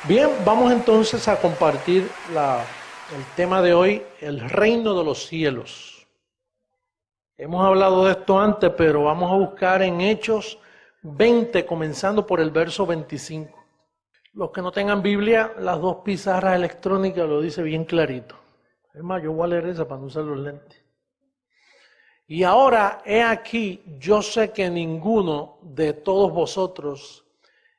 Bien, vamos entonces a compartir el tema de hoy, el reino de los cielos. Hemos hablado de esto antes, pero vamos a buscar en Hechos 20, comenzando por el verso 25. Los que no tengan Biblia, las dos pizarras electrónicas lo dice bien clarito. Es más, yo voy a leer esa para no usar los lentes. Y ahora, he aquí, yo sé que ninguno de todos vosotros,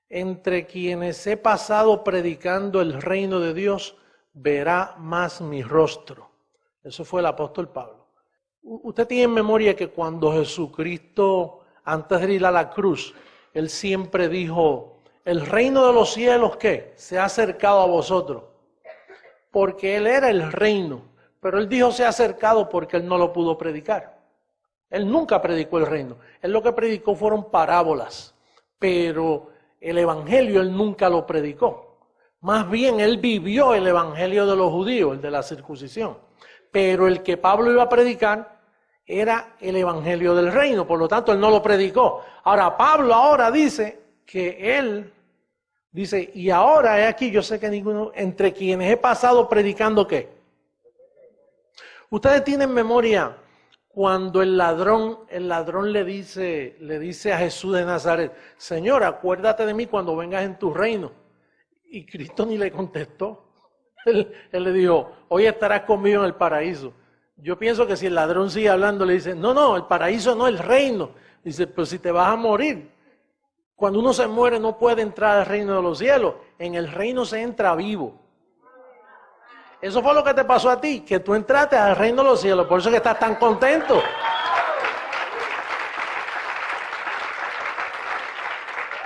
entre quienes he pasado predicando el reino de Dios, verá más mi rostro. Eso fue el apóstol Pablo. Usted tiene en memoria que cuando Jesucristo, antes de ir a la cruz, Él siempre dijo, el reino de los cielos, ¿qué? Se ha acercado a vosotros. Porque Él era el reino, pero Él dijo se ha acercado porque Él no lo pudo predicar. Él nunca predicó el reino. Él lo que predicó fueron parábolas, pero el evangelio Él nunca lo predicó. Más bien Él vivió el evangelio de los judíos, el de la circuncisión. Pero el que Pablo iba a predicar era el evangelio del reino, por lo tanto Él no lo predicó. Ahora Pablo ahora dice que Él, dice, y ahora he aquí, yo sé que ninguno, entre quienes he pasado predicando ¿qué? Ustedes tienen memoria cuando el ladrón le dice a Jesús de Nazaret, Señor, acuérdate de mí cuando vengas en tu reino. Y Cristo ni le contestó. Él le dijo, hoy estarás conmigo en el paraíso. Yo pienso que si el ladrón sigue hablando, le dice, no, el paraíso no, el reino. Dice, pero si te vas a morir. Cuando uno se muere no puede entrar al reino de los cielos. En el reino se entra vivo. Eso fue lo que te pasó a ti, que tú entraste al reino de los cielos, por eso es que estás tan contento.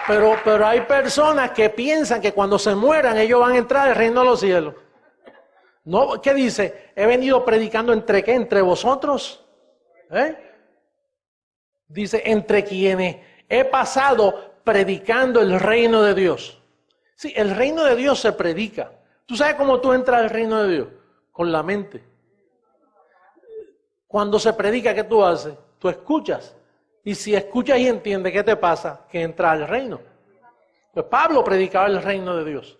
Pero hay personas que piensan que cuando se mueran ellos van a entrar al reino de los cielos. No, ¿qué dice? He venido predicando ¿entre qué? ¿Entre vosotros? Dice, entre quienes he pasado predicando el reino de Dios. Sí, el reino de Dios se predica. ¿Tú sabes cómo tú entras al reino de Dios? Con la mente. Cuando se predica, ¿qué tú haces? Tú escuchas. Y si escuchas y entiendes, ¿qué te pasa? Que entras al reino. Pues Pablo predicaba el reino de Dios.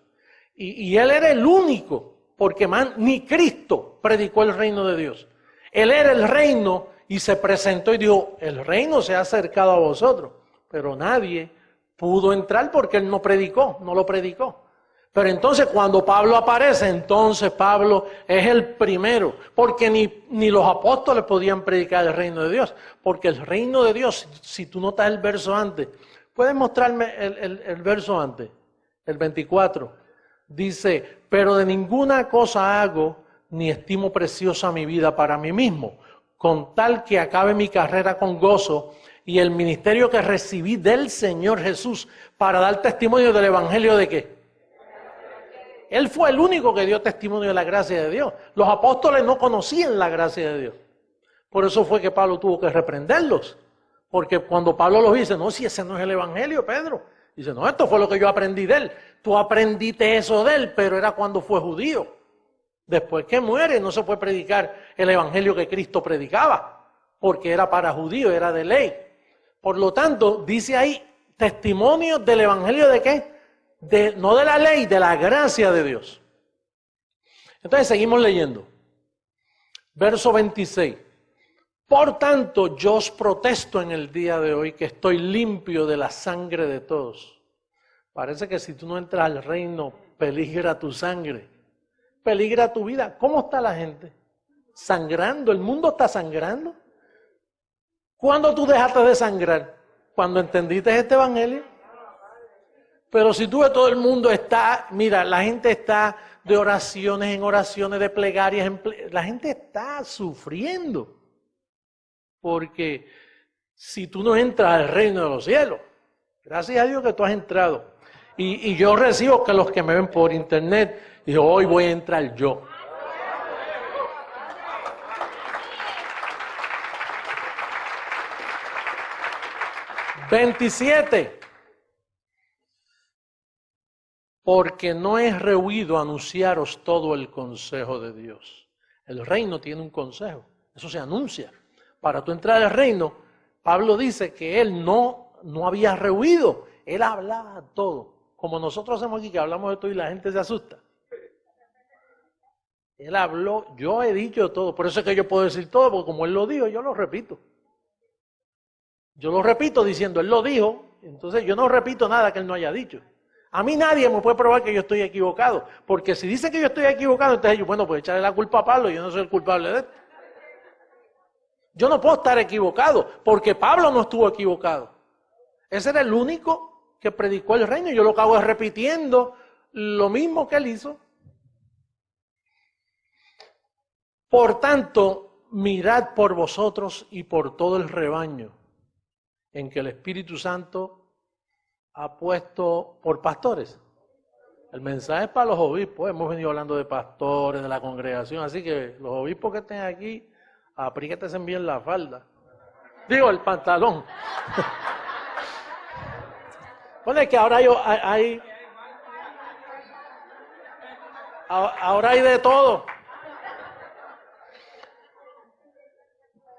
Y él era el único, porque ni Cristo predicó el reino de Dios. Él era el reino y se presentó y dijo, el reino se ha acercado a vosotros. Pero nadie pudo entrar porque él no predicó, no lo predicó. Pero entonces cuando Pablo aparece, entonces Pablo es el primero, porque ni los apóstoles podían predicar el reino de Dios, porque el reino de Dios, si tú notas el verso antes, ¿puedes mostrarme el verso antes? El 24, dice, pero de ninguna cosa hago, ni estimo preciosa mi vida para mí mismo, con tal que acabe mi carrera con gozo y el ministerio que recibí del Señor Jesús para dar testimonio del evangelio de ¿qué? Él fue el único que dio testimonio de la gracia de Dios. Los apóstoles no conocían la gracia de Dios. Por eso fue que Pablo tuvo que reprenderlos. Porque cuando Pablo los dice, no, si ese no es el evangelio, Pedro. Dice, no, esto fue lo que yo aprendí de él. Tú aprendiste eso de él, pero era cuando fue judío. Después que muere no se puede predicar el evangelio que Cristo predicaba. Porque era para judíos, era de ley. Por lo tanto, dice ahí, testimonios del evangelio de ¿qué? No de la ley, de la gracia de Dios. Entonces seguimos leyendo. Verso 26. Por tanto, yo os protesto en el día de hoy que estoy limpio de la sangre de todos. Parece que si tú no entras al reino, peligra tu sangre, peligra tu vida. ¿Cómo está la gente? Sangrando, el mundo está sangrando. ¿Cuándo tú dejaste de sangrar? ¿Cuando entendiste este evangelio? Pero si tú ves todo el mundo está, mira, la gente está de oraciones en oraciones, de plegarias la gente está sufriendo. Porque si tú no entras al reino de los cielos, gracias a Dios que tú has entrado. Y yo recibo que los que me ven por internet, digo, hoy voy a entrar yo. «27. Porque no he rehuido anunciaros todo el consejo de Dios». El reino tiene un consejo, eso se anuncia. Para tú entrar al reino, Pablo dice que él no había rehuido, él hablaba todo. como nosotros hacemos aquí, que hablamos de todo y la gente se asusta. Él habló, yo he dicho todo, por eso es que yo puedo decir todo, porque como él lo dijo, yo lo repito. Yo lo repito diciendo, él lo dijo, entonces yo no repito nada que él no haya dicho. A mí nadie me puede probar que yo estoy equivocado, porque si dice que yo estoy equivocado, entonces yo, bueno, pues echarle la culpa a Pablo, yo no soy el culpable de esto. Yo no puedo estar equivocado, porque Pablo no estuvo equivocado. Ese era el único que predicó el reino, y yo lo que hago es repitiendo lo mismo que él hizo. Por tanto, mirad por vosotros y por todo el rebaño, en que el Espíritu Santo ha puesto por pastores. El mensaje es para los obispos. Hemos venido hablando de pastores, de la congregación, así que los obispos que estén aquí, apríquense bien la falda. Digo, el pantalón. Bueno, es que ahora ahora hay de todo.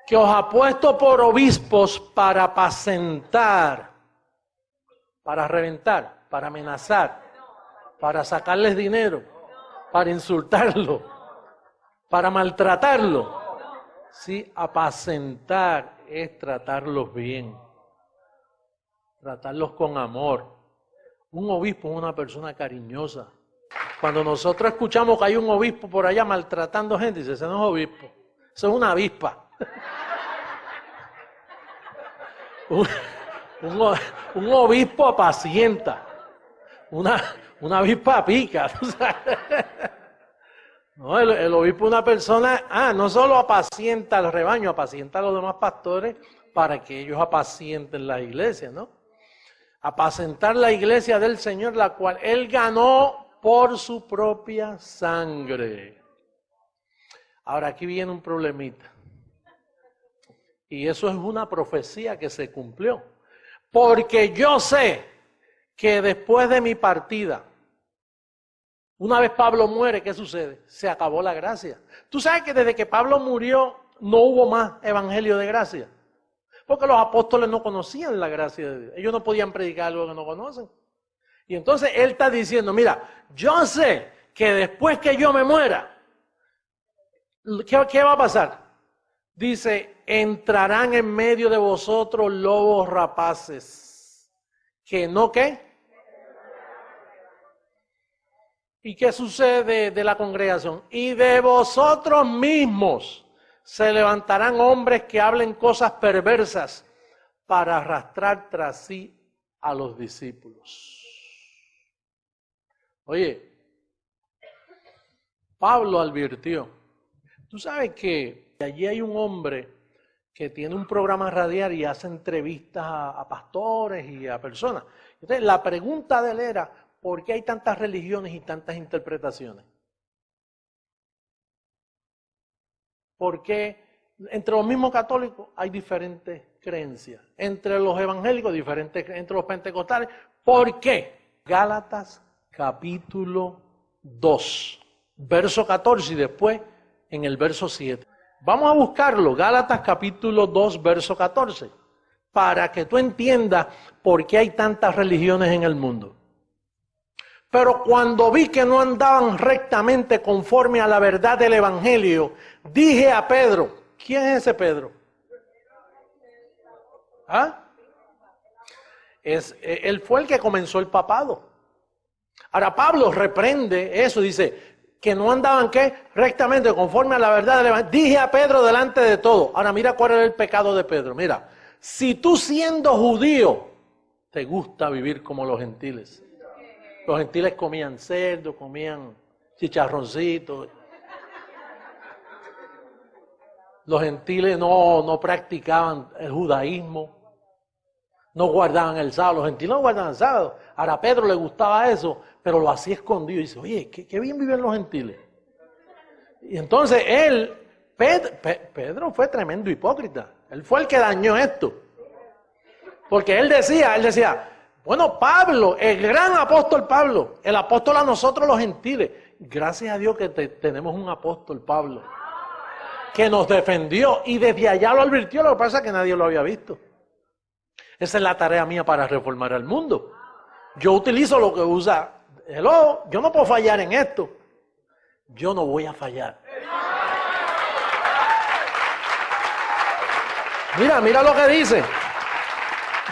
Que os ha puesto por obispos para apacentar, para reventar, para amenazar, para sacarles dinero, para insultarlo, para maltratarlo. Sí, apacentar es tratarlos bien, tratarlos con amor. Un obispo es una persona cariñosa. Cuando nosotros escuchamos que hay un obispo por allá maltratando gente, dice, ese no es obispo, eso es una avispa. Un obispo apacienta, una avispa pica. No, el obispo es una persona, no solo apacienta al rebaño, apacienta a los demás pastores para que ellos apacienten la iglesia, ¿no? Apacentar la iglesia del Señor, la cual Él ganó por su propia sangre. Ahora aquí viene un problemita. Y eso es una profecía que se cumplió. Porque yo sé que después de mi partida, una vez Pablo muere, ¿qué sucede? Se acabó la gracia. Tú sabes que desde que Pablo murió no hubo más evangelio de gracia. Porque los apóstoles no conocían la gracia de Dios. Ellos no podían predicar algo que no conocen. Y entonces él está diciendo, mira, yo sé que después que yo me muera, ¿qué va a pasar? Dice, entrarán en medio de vosotros lobos rapaces. ¿Que no qué? ¿Y qué sucede de la congregación? Y de vosotros mismos se levantarán hombres que hablen cosas perversas para arrastrar tras sí a los discípulos. Oye, Pablo advirtió. Tú sabes que allí hay un hombre que tiene un programa radial y hace entrevistas a pastores y a personas. Entonces, la pregunta de él era, ¿por qué hay tantas religiones y tantas interpretaciones? Porque entre los mismos católicos hay diferentes creencias. Entre los evangélicos, diferentes creencias. Entre los pentecostales, ¿por qué? Gálatas capítulo 2, verso 14 y después en el verso 7. Vamos a buscarlo, Gálatas capítulo 2, verso 14, para que tú entiendas por qué hay tantas religiones en el mundo. Pero cuando vi que no andaban rectamente conforme a la verdad del evangelio, dije a Pedro, ¿quién es ese Pedro? Él fue el que comenzó el papado. Ahora Pablo reprende eso, dice que no andaban ¿qué? Rectamente conforme a la verdad del evangelio. Dije a Pedro delante de todo. Ahora mira cuál era el pecado de Pedro. Mira, si tú siendo judío te gusta vivir como los gentiles. Los gentiles comían cerdo, comían chicharroncitos. Los gentiles no practicaban el judaísmo. No guardaban el sábado. Los gentiles no guardaban el sábado. Ahora a Pedro le gustaba eso, pero lo hacía escondido. Y dice, oye, qué bien viven los gentiles. Y entonces Pedro fue tremendo hipócrita. Él fue el que dañó esto. Porque él decía, bueno, Pablo, el gran apóstol Pablo, el apóstol a nosotros los gentiles. Gracias a Dios que tenemos un apóstol Pablo que nos defendió y desde allá lo advirtió. Lo que pasa es que nadie lo había visto. Esa es la tarea mía para reformar al mundo. Yo utilizo lo que usa. Hello, yo no puedo fallar en esto. Yo no voy a fallar. Mira lo que dice.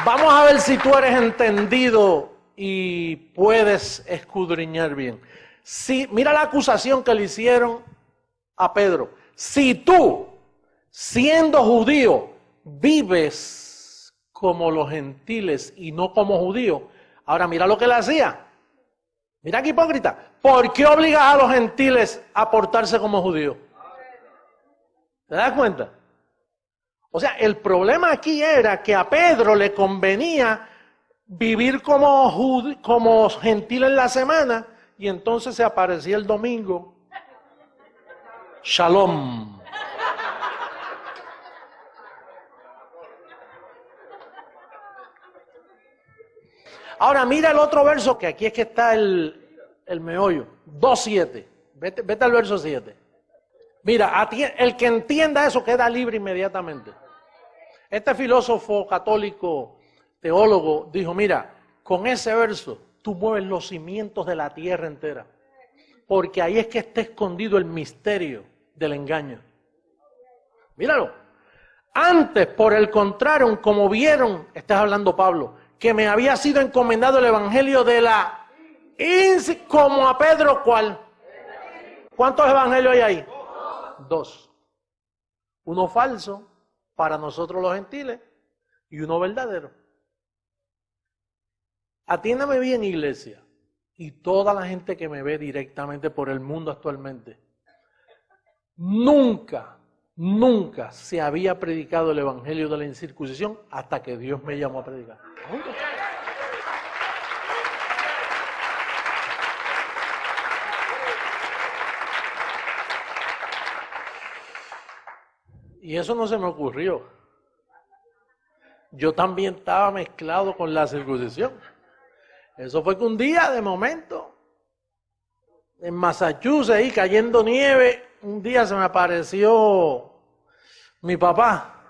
Vamos a ver si tú eres entendido y puedes escudriñar bien. Mira la acusación que le hicieron a Pedro. Si tú, siendo judío, vives como los gentiles y no como judío. Ahora mira lo que le hacía. Mira qué hipócrita. ¿Por qué obligas a los gentiles a portarse como judíos? ¿Te das cuenta? O sea, el problema aquí era que a Pedro le convenía vivir como gentil en la semana y entonces se aparecía el domingo. Shalom. Ahora mira el otro verso, que aquí es que está el meollo. 2:7. Vete al verso 7. Mira, el que entienda eso queda libre inmediatamente. Este filósofo católico, teólogo, dijo, mira, con ese verso tú mueves los cimientos de la tierra entera. Porque ahí es que está escondido el misterio del engaño. Míralo. Antes, por el contrario, como vieron, estás hablando Pablo, que me había sido encomendado el evangelio de la... como a Pedro, ¿cuál? ¿Cuántos evangelios hay ahí? 2. Uno falso para nosotros los gentiles y uno verdadero. Atiéndame bien, iglesia, y toda la gente que me ve directamente por el mundo actualmente. Nunca se había predicado el evangelio de la incircuncisión hasta que Dios me llamó a predicar. Nunca. Y eso no se me ocurrió. Yo también estaba mezclado con la circuncisión. Eso fue que un día, de momento, en Massachusetts, ahí cayendo nieve, un día se me apareció mi papá.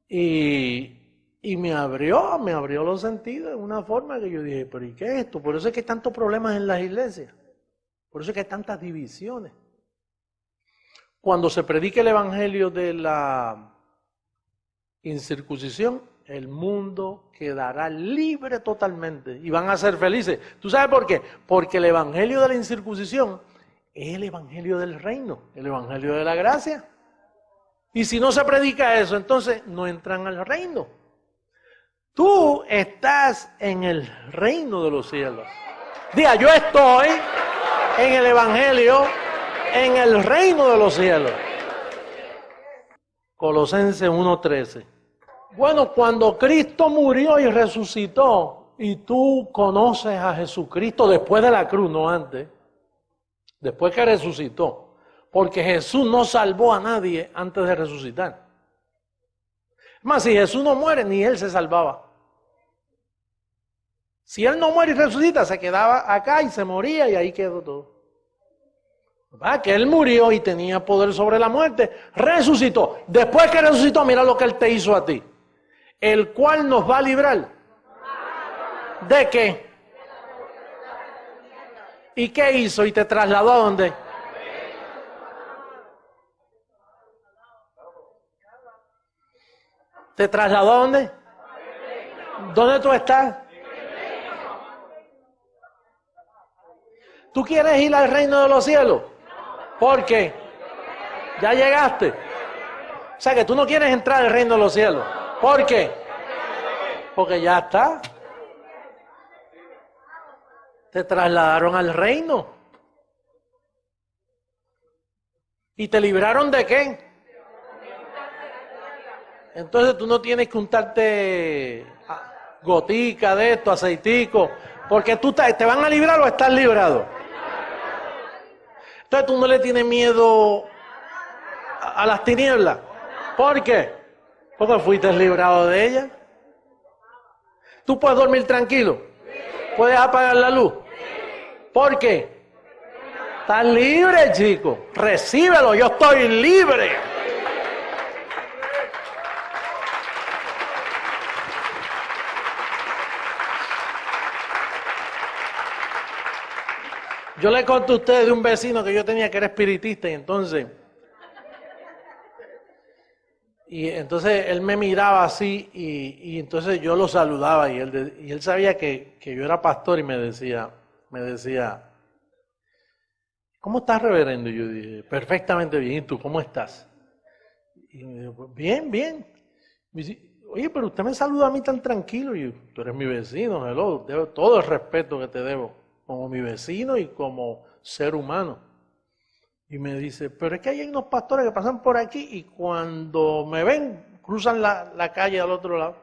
Y me abrió los sentidos de una forma que yo dije, pero ¿y qué es esto? Por eso es que hay tantos problemas en las iglesias. Por eso es que hay tantas divisiones. Cuando se predique el evangelio de la incircuncisión, el mundo quedará libre totalmente y van a ser felices. ¿Tú sabes por qué? Porque el evangelio de la incircuncisión es el evangelio del reino, el evangelio de la gracia. Y si no se predica eso, entonces no entran al reino. Tú estás en el reino de los cielos. Diga, yo estoy en el evangelio, en el reino de los cielos. Colosenses 1:13. Bueno, cuando Cristo murió y resucitó, y tú conoces a Jesucristo después de la cruz, no antes, después que resucitó, porque Jesús no salvó a nadie antes de resucitar. Es más, si Jesús no muere, ni Él se salvaba. Si Él no muere y resucita, se quedaba acá y se moría y ahí quedó todo. ¿Verdad? Que Él murió y tenía poder sobre la muerte, resucitó. Después que resucitó, mira lo que Él te hizo a ti. El cual nos va a librar. ¿De qué? ¿Y qué hizo? ¿Y te trasladó a dónde? ¿Te trasladó a dónde? ¿Dónde tú estás? ¿Tú quieres ir al reino de los cielos? ¿Por qué? ¿Ya llegaste? O sea que tú no quieres entrar al reino de los cielos. ¿Por qué? Porque ya está. Te trasladaron al reino. ¿Y te libraron de qué? Entonces tú no tienes que untarte gotica de esto, aceitico, porque tú te van a librar o estás librado. Entonces tú no le tienes miedo a las tinieblas. ¿Por qué? Porque fuiste librado de ellas. ¿Tú puedes dormir tranquilo? ¿Puedes apagar la luz? ¿Por qué? Estás libre, chico. Recíbelo, yo estoy libre. Yo le conté a ustedes de un vecino que yo tenía que era espiritista y entonces él me miraba así y entonces yo lo saludaba y él sabía que yo era pastor y me decía, ¿cómo estás, reverendo? Y yo dije, perfectamente bien, ¿y tú cómo estás? Y me dijo, pues, bien, bien. Me dice, oye, pero usted me saluda a mí tan tranquilo. Y yo, tú eres mi vecino, hello, debo todo el respeto que te debo, como mi vecino y como ser humano. Y me dice, pero es que hay unos pastores que pasan por aquí y cuando me ven, cruzan la calle al otro lado.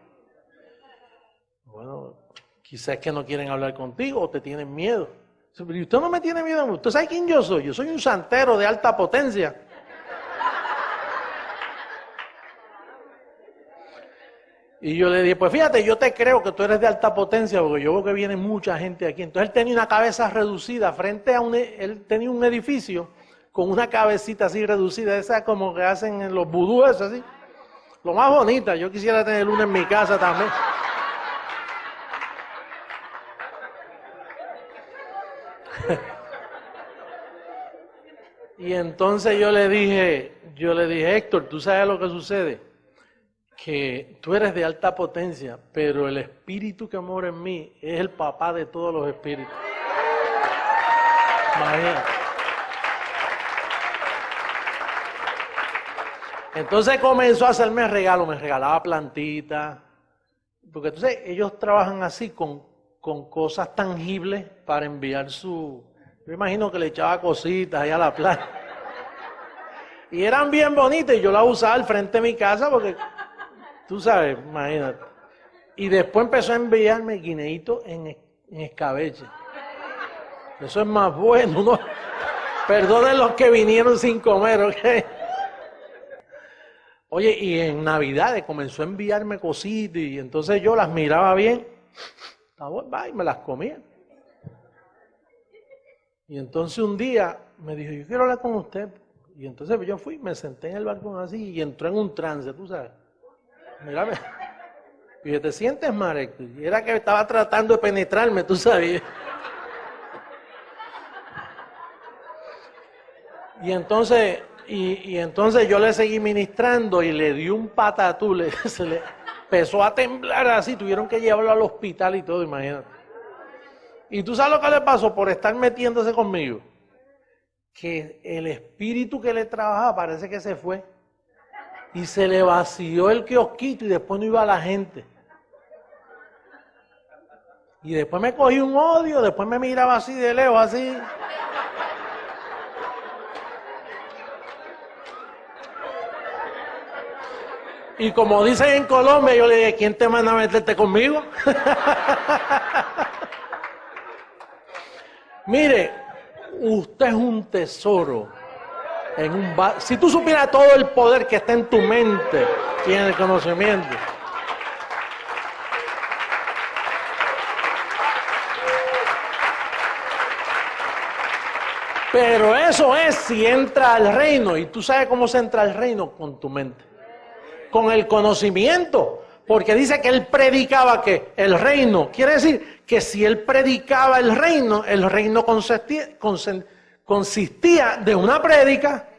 Bueno, quizás es que no quieren hablar contigo o te tienen miedo. Dice, pero usted no me tiene miedo, ¿usted sabe quién yo soy? Yo soy un santero de alta potencia. Y yo le dije, pues fíjate, yo te creo que tú eres de alta potencia porque yo veo que viene mucha gente aquí. Entonces él tenía una cabeza reducida frente a él tenía un edificio con una cabecita así reducida, esa como que hacen en los vudúes, así. Lo más bonita, yo quisiera tener una en mi casa también. Y entonces yo le dije, Héctor, ¿tú sabes lo que sucede? Que tú eres de alta potencia, pero el espíritu que mora en mí es el papá de todos los espíritus. Imagínate. Entonces comenzó a hacerme regalos, me regalaba plantitas, porque entonces ellos trabajan así con cosas tangibles para enviar yo imagino que le echaba cositas ahí a la playa. Y eran bien bonitas y yo las usaba al frente de mi casa porque, tú sabes, imagínate. Y después empezó a enviarme guineitos en escabeche. Eso es más bueno, ¿no? Perdonen los que vinieron sin comer, ¿ok? Oye, y en Navidades comenzó a enviarme cositas y entonces yo las miraba bien, y me las comía. Y entonces un día me dijo, yo quiero hablar con usted. Y entonces yo fui, me senté en el balcón así y entró en un trance, tú sabes. Mírame. Y yo, ¿te sientes, Marek? Y era que estaba tratando de penetrarme, tú sabes. Y entonces... Y entonces yo le seguí ministrando y le di un patatú, se le empezó a temblar así, tuvieron que llevarlo al hospital y todo, imagínate. ¿Y tú sabes lo que le pasó por estar metiéndose conmigo? Que el espíritu que le trabajaba parece que se fue y se le vació el kiosquito y después no iba la gente. Y después me cogí un odio, después me miraba así de lejos, así... Y como dicen en Colombia, yo le dije, ¿quién te manda a meterte conmigo? Mire, usted es un tesoro. Si tú supieras todo el poder que está en tu mente y en el conocimiento. Pero eso es si entra al reino. ¿Y tú sabes cómo se entra al reino? Con tu mente. Con el conocimiento, porque dice que él predicaba que el reino, quiere decir que si él predicaba el reino consistía de una prédica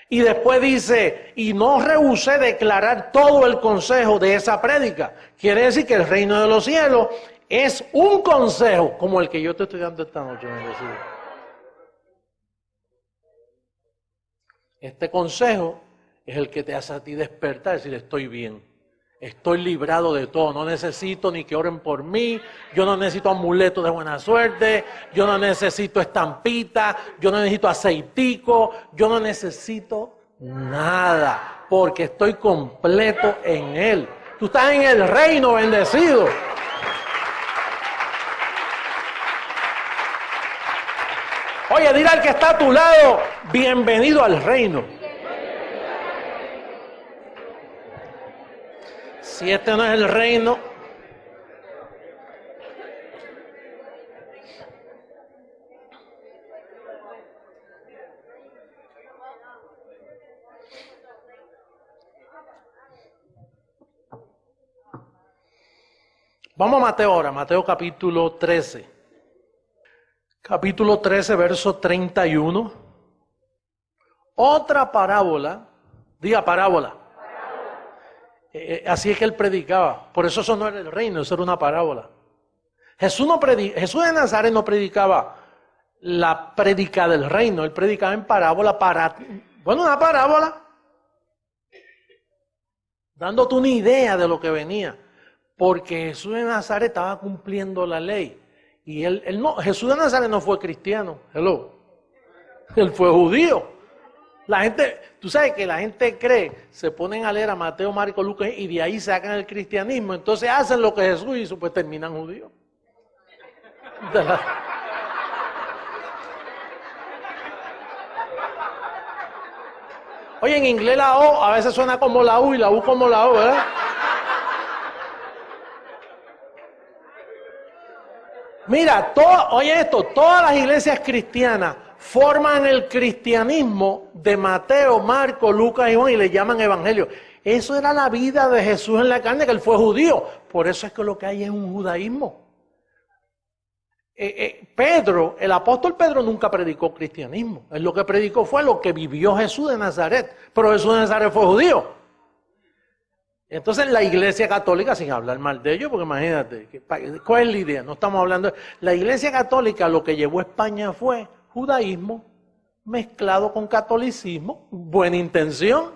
y después dice, y no rehusé declarar todo el consejo de esa prédica. Quiere decir que el reino de los cielos es un consejo como el que yo te estoy dando esta noche, bendecido. Este consejo es el que te hace a ti despertar y decir, estoy bien, estoy librado de todo, no necesito ni que oren por mí, yo no necesito amuletos de buena suerte, yo no necesito estampita, yo no necesito aceitico, yo no necesito nada, porque estoy completo en Él. Tú estás en el reino, bendecido. Oye, dile al que está a tu lado, bienvenido al reino. Si este no es el reino, vamos a Mateo ahora, Mateo capítulo 13. capítulo 13, verso 31. Otra parábola, diga parábola. Así es que él predicaba. Por eso no era el reino, eso era una parábola. Jesús de Nazaret no predicaba la prédica del reino, él predicaba en parábola una parábola, dándote una idea de lo que venía. Porque Jesús de Nazaret estaba cumpliendo la ley. Y Jesús de Nazaret no fue cristiano, él fue judío. La gente, tú sabes que la gente cree, se ponen a leer a Mateo, Marcos, Lucas y de ahí sacan el cristianismo, entonces hacen lo que Jesús hizo, pues terminan judíos. Oye, en inglés la O a veces suena como la U y la U como la O, ¿verdad? Mira, oye esto, todas las iglesias cristianas forman el cristianismo de Mateo, Marcos, Lucas y Juan y le llaman evangelio. Eso era la vida de Jesús en la carne, que él fue judío. Por eso es que lo que hay es un judaísmo. Pedro, el apóstol Pedro nunca predicó cristianismo. Él lo que predicó fue lo que vivió Jesús de Nazaret. Pero Jesús de Nazaret fue judío. Entonces la iglesia católica, sin hablar mal de ellos, porque imagínate, ¿cuál es la idea? No estamos hablando... La iglesia católica lo que llevó a España fue judaísmo mezclado con catolicismo, buena intención,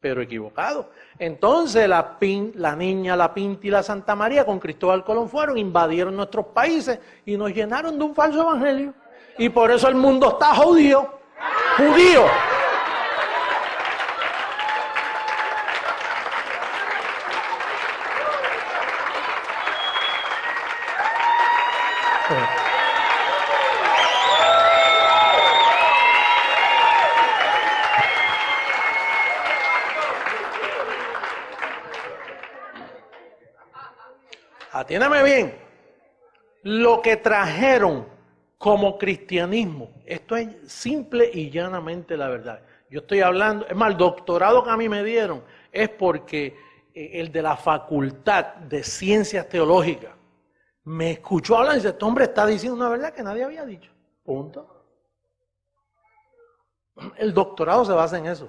pero equivocado. Entonces la Niña, la Pinta y la Santa María con Cristóbal Colón invadieron nuestros países y nos llenaron de un falso evangelio. Y por eso el mundo está judío. ¡Judío! Atiéndame bien, lo que trajeron como cristianismo, esto es simple y llanamente la verdad. Yo estoy hablando, es más, el doctorado que a mí me dieron es porque el de la Facultad de Ciencias Teológicas me escuchó hablar y dice, este hombre está diciendo una verdad que nadie había dicho. Punto. El doctorado se basa en eso,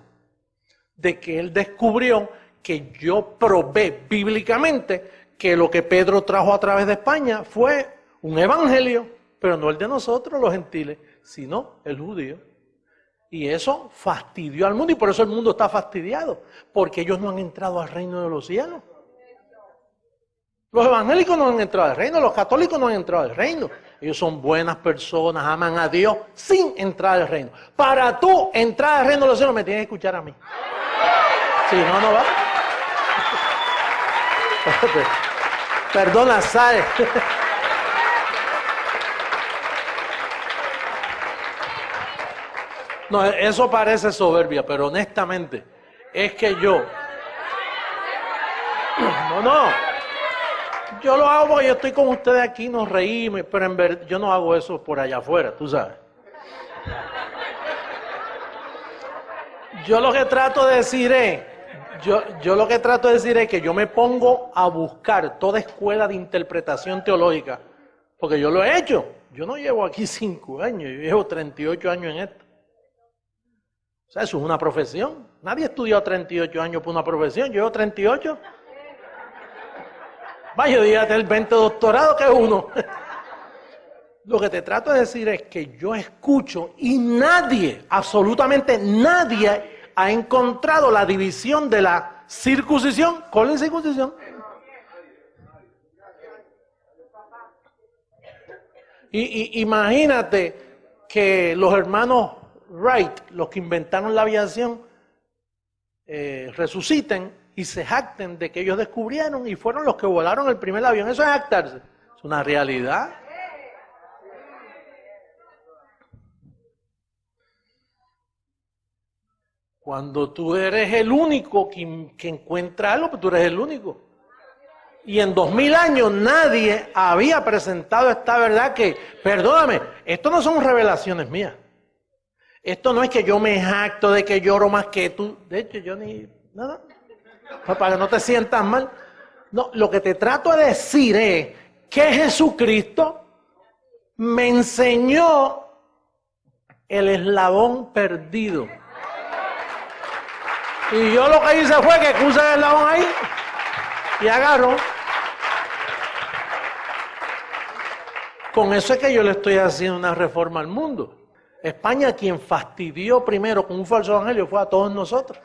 de que él descubrió que yo probé bíblicamente que lo que Pedro trajo a través de España fue un evangelio, pero no el de nosotros los gentiles, sino el judío. Y eso fastidió al mundo y por eso el mundo está fastidiado, porque ellos no han entrado al reino de los cielos. Los evangélicos no han entrado al reino, los católicos no han entrado al reino. Ellos son buenas personas, aman a Dios sin entrar al reino. Para tú entrar al reino de los cielos me tienes que escuchar a mí. Si no, no va. Perdona, ¿sabes? No, eso parece soberbia, pero honestamente, es que yo... No. Yo lo hago porque yo estoy con ustedes aquí, nos reímos, pero en verdad yo no hago eso por allá afuera, tú sabes. Yo lo que trato de decir es... Yo lo que trato de decir es que yo me pongo a buscar toda escuela de interpretación teológica, porque yo lo he hecho. Yo no llevo aquí 5 años, yo llevo 38 años en esto. O sea, eso es una profesión. Nadie estudió 38 años por una profesión, yo llevo 38. Vaya, dígate el 20 doctorado que es uno. Lo que te trato de decir es que yo escucho y nadie, absolutamente nadie, ha encontrado la división de la circuncisión con la incircuncisión. Y imagínate que los hermanos Wright, los que inventaron la aviación, resuciten y se jacten de que ellos descubrieron y fueron los que volaron el primer avión. Eso es jactarse, es una realidad. Cuando tú eres el único que encuentra algo, pues tú eres el único. Y en 2000 años nadie había presentado esta verdad que, perdóname, esto no son revelaciones mías. Esto no es que yo me jacto de que lloro más que tú. De hecho, yo ni... nada. Para que no te sientas mal. No, lo que te trato de decir es que Jesucristo me enseñó el eslabón perdido. Y yo lo que hice fue que puse el eslabón ahí y agarro. Con eso es que yo le estoy haciendo una reforma al mundo. España, quien fastidió primero con un falso evangelio fue a todos nosotros.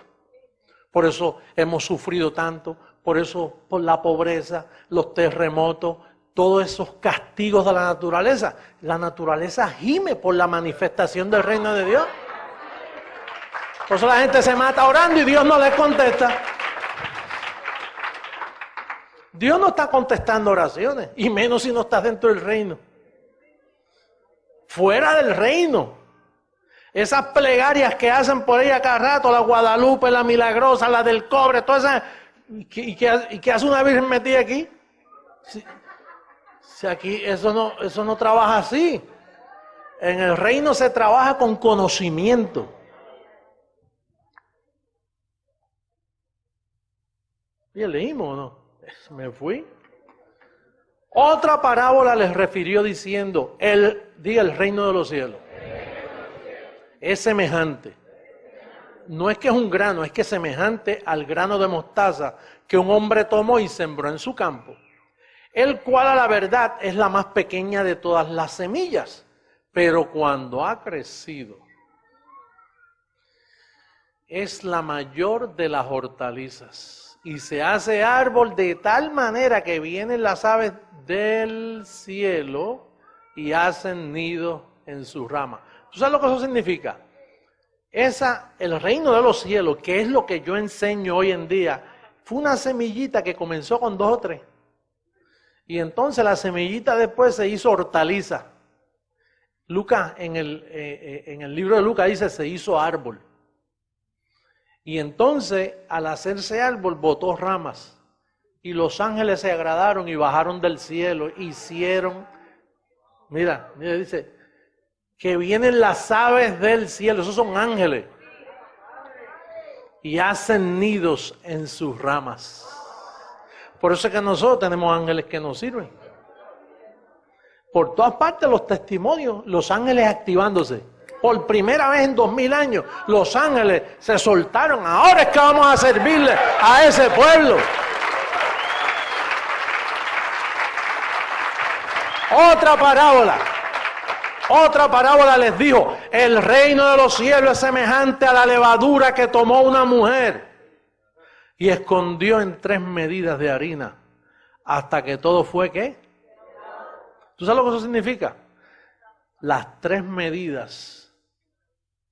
Por eso hemos sufrido tanto, por eso por la pobreza, los terremotos, todos esos castigos de la naturaleza. La naturaleza gime por la manifestación del reino de Dios. Por eso la gente se mata orando y Dios no les contesta. Dios no está contestando oraciones, y menos si no estás dentro del reino. Fuera del reino. Esas plegarias que hacen por ahí a cada rato, la Guadalupe, la Milagrosa, la del Cobre, todas esas, y que hace una virgen metida aquí. Si aquí eso no trabaja así. En el reino se trabaja con conocimiento. ¿Ya leímos o no? Me fui. Otra parábola les refirió diciendo, diga el reino de los cielos. Es semejante. No es que es un grano, es que es semejante al grano de mostaza que un hombre tomó y sembró en su campo, el cual a la verdad es la más pequeña de todas las semillas, pero cuando ha crecido es la mayor de las hortalizas y se hace árbol de tal manera que vienen las aves del cielo y hacen nido en sus ramas. ¿Tú sabes lo que eso significa? El reino de los cielos, que es lo que yo enseño hoy en día, fue una semillita que comenzó con 2 o 3. Y entonces la semillita después se hizo hortaliza. Lucas, en el libro de Lucas dice, se hizo árbol. Y entonces, al hacerse árbol, botó ramas. Y los ángeles se agradaron y bajaron del cielo, hicieron, mira, dice, que vienen las aves del cielo, esos son ángeles, y hacen nidos en sus ramas. Por eso es que nosotros tenemos ángeles que nos sirven. Por todas partes los testimonios, los ángeles activándose. Por primera vez en 2000 años, los ángeles se soltaron. Ahora es que vamos a servirle a ese pueblo. Otra parábola les dijo, el reino de los cielos es semejante a la levadura que tomó una mujer y escondió en 3 medidas de harina hasta que todo fue, ¿qué? ¿Tú sabes lo que eso significa? Las 3 medidas,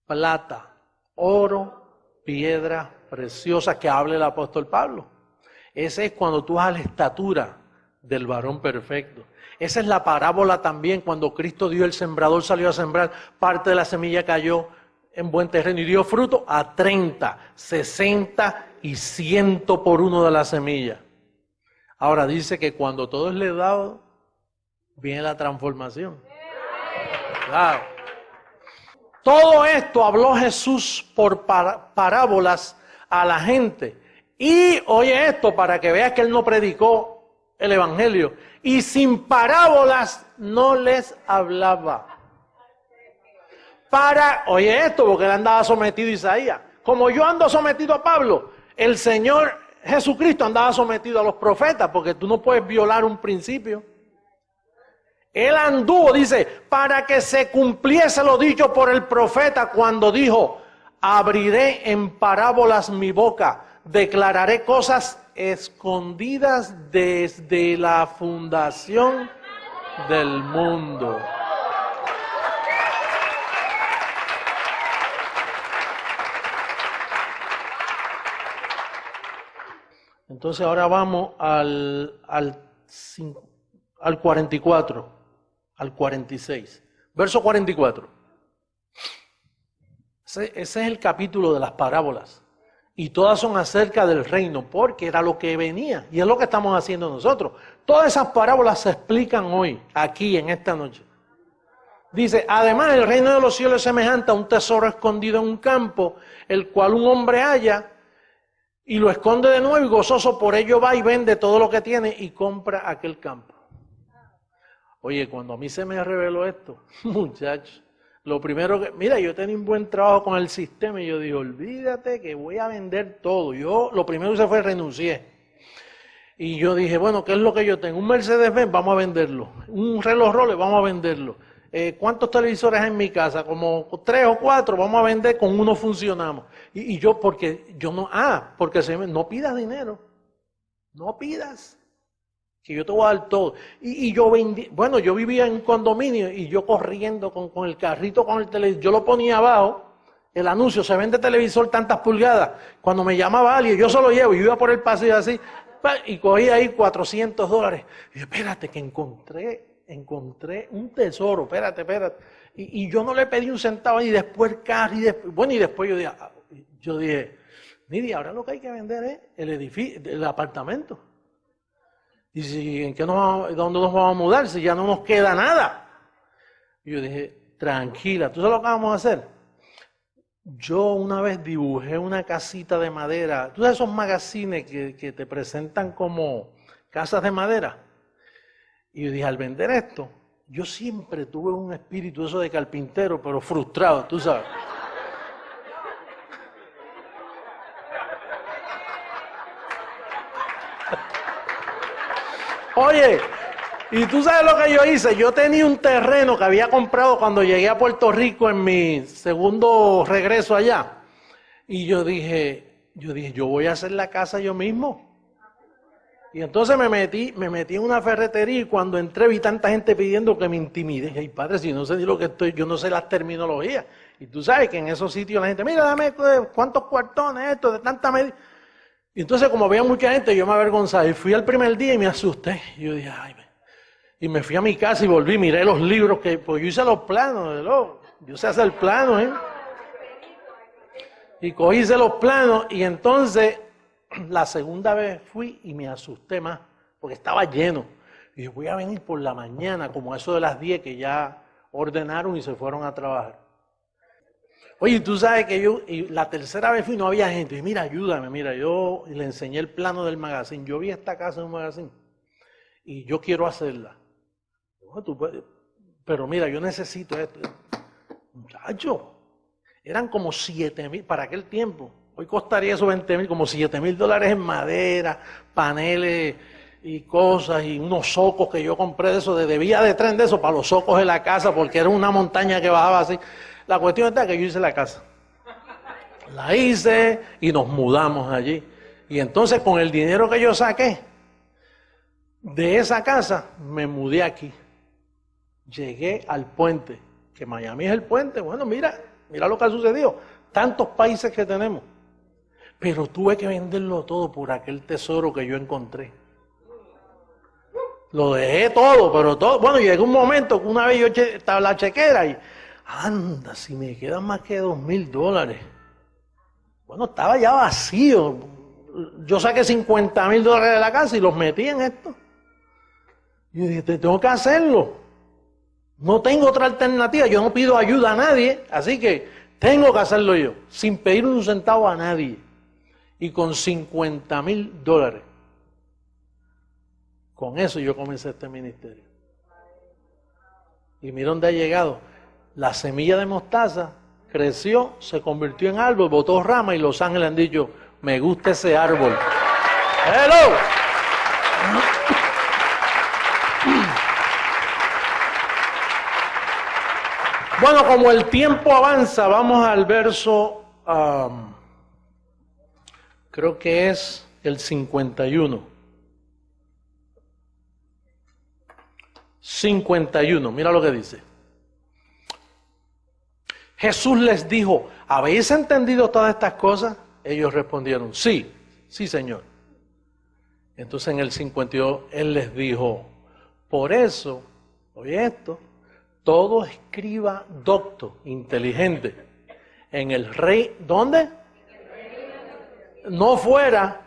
plata, oro, piedra preciosa que habla el apóstol Pablo. Ese es cuando tú vas a la estatura del varón perfecto. Esa es la parábola también cuando Cristo dio el sembrador, salió a sembrar, parte de la semilla cayó en buen terreno y dio fruto a 30, 60 y 100 por uno de la semilla. Ahora dice que cuando todo es le dado, viene la transformación. Claro. Todo esto habló Jesús por parábolas a la gente. Y oye esto para que veas que Él no predicó el evangelio. Y sin parábolas no les hablaba. Oye esto, porque Él andaba sometido a Isaías. Como yo ando sometido a Pablo, el Señor Jesucristo andaba sometido a los profetas, porque tú no puedes violar un principio. Él anduvo, dice, para que se cumpliese lo dicho por el profeta cuando dijo, abriré en parábolas mi boca, declararé cosas escondidas desde la fundación del mundo. Entonces ahora vamos al 44, al 46, verso 44. Ese es el capítulo de las parábolas. Y todas son acerca del reino, porque era lo que venía. Y es lo que estamos haciendo nosotros. Todas esas parábolas se explican hoy, aquí, en esta noche. Dice, además el reino de los cielos es semejante a un tesoro escondido en un campo, el cual un hombre halla y lo esconde de nuevo y gozoso por ello va y vende todo lo que tiene y compra aquel campo. Oye, cuando a mí se me reveló esto, muchachos, lo primero que, mira, yo tenía un buen trabajo con el sistema y yo dije, olvídate que voy a vender todo. Yo lo primero que hice fue renuncié. Y yo dije, bueno, ¿qué es lo que yo tengo? Un Mercedes-Benz, vamos a venderlo. Un reloj Rolex, vamos a venderlo. ¿Cuántos televisores hay en mi casa? Como 3 o 4, vamos a vender, con uno funcionamos. Y yo, porque yo no, porque no pidas dinero. No pidas. Que yo te voy a dar todo. Y yo vendí, bueno, yo vivía en un condominio y yo corriendo con el carrito, con el televisor, yo lo ponía abajo, el anuncio, se vende televisor tantas pulgadas. Cuando me llamaba alguien, yo solo llevo, yo iba por el pasillo así, y cogía ahí $400. Y yo, espérate, que encontré un tesoro, espérate. Y yo no le pedí un centavo, y después el carro, y después yo dije, Nidia, ahora lo que hay que vender es el edificio, el apartamento. Y si, ¿dónde nos vamos a mudar? Si ya no nos queda nada. Y yo dije, tranquila, ¿tú sabes lo que vamos a hacer? Yo una vez dibujé una casita de madera. ¿Tú sabes esos magazines que te presentan como casas de madera? Y yo dije, al vender esto, yo siempre tuve un espíritu eso de carpintero, pero frustrado, tú sabes. Oye, y tú sabes lo que yo hice. Yo tenía un terreno que había comprado cuando llegué a Puerto Rico en mi segundo regreso allá. Y yo dije, yo voy a hacer la casa yo mismo. Y entonces me metí en una ferretería y cuando entré vi tanta gente pidiendo que me intimide. Ay, padre, si no sé ni lo que estoy, yo no sé las terminologías. Y tú sabes que en esos sitios la gente, mira, dame cuántos cuartones, esto, de tanta medida. Y entonces, como había mucha gente, yo me avergonzaba. Y fui al primer día y me asusté. Y yo dije, ay, y me fui a mi casa y volví, miré los libros, pues yo hice los planos, yo sé hacer planos, Y hice los planos, y entonces, la segunda vez fui y me asusté más, porque estaba lleno. Y yo voy a venir por la mañana, como eso de las 10, que ya ordenaron y se fueron a trabajar. Oye, tú sabes que y la tercera vez fui y no había gente. Y mira, ayúdame, mira, yo le enseñé el plano del magazine. Yo vi esta casa en un magazine y yo quiero hacerla. Pero mira, yo necesito esto. Muchacho, eran como 7,000 para aquel tiempo. Hoy costaría eso 20,000, como $7,000 en madera, paneles y cosas, y unos socos que yo compré de eso, de vía de tren de eso, para los socos de la casa, porque era una montaña que bajaba así. La cuestión está que yo hice la casa. La hice y nos mudamos allí. Y entonces con el dinero que yo saqué de esa casa, me mudé aquí. Llegué al puente, que Miami es el puente. Bueno, mira lo que ha sucedido. Tantos países que tenemos. Pero tuve que venderlo todo por aquel tesoro que yo encontré. Lo dejé todo, pero todo. Bueno, llegó un momento que una vez yo estaba en la chequera y anda, si me quedan más que $2,000. Bueno, estaba ya vacío. Yo saqué $50,000 de la casa y los metí en esto. Y dije, tengo que hacerlo. No tengo otra alternativa. Yo no pido ayuda a nadie, así que tengo que hacerlo yo, sin pedir un centavo a nadie. Y con $50,000. Con eso yo comencé este ministerio. Y mira dónde ha llegado. La semilla de mostaza creció, se convirtió en árbol, botó rama y los ángeles han dicho, me gusta ese árbol. ¡Hello! Bueno, como el tiempo avanza, vamos al verso, creo que es el 51. 51, mira lo que dice. Jesús les dijo, ¿habéis entendido todas estas cosas? Ellos respondieron, sí, Señor. Entonces en el 52 Él les dijo, por eso, oye esto, todo escriba docto, inteligente, en el rey, ¿dónde? No fuera,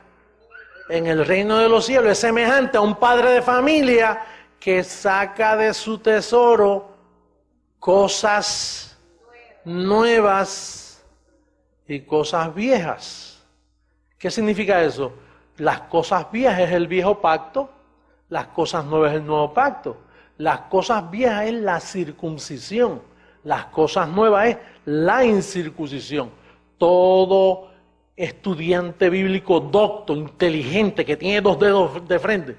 en el reino de los cielos, es semejante a un padre de familia que saca de su tesoro cosas nuevas y cosas viejas. ¿Qué significa eso? Las cosas viejas es el viejo pacto, las cosas nuevas es el nuevo pacto. Las cosas viejas es la circuncisión, las cosas nuevas es la incircuncisión. Todo estudiante bíblico docto, inteligente, que tiene 2 dedos de frente,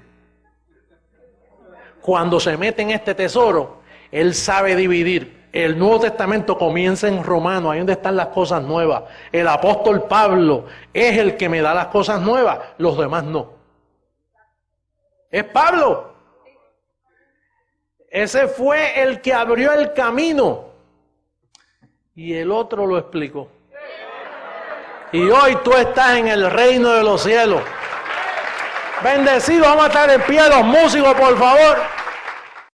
cuando se mete en este tesoro, él sabe dividir. El Nuevo Testamento comienza en Romanos, ahí donde están las cosas nuevas. El apóstol Pablo es el que me da las cosas nuevas, los demás no. Es Pablo. Ese fue el que abrió el camino. Y el otro lo explicó. Y hoy tú estás en el reino de los cielos. Bendecido, vamos a estar en pie los músicos, por favor.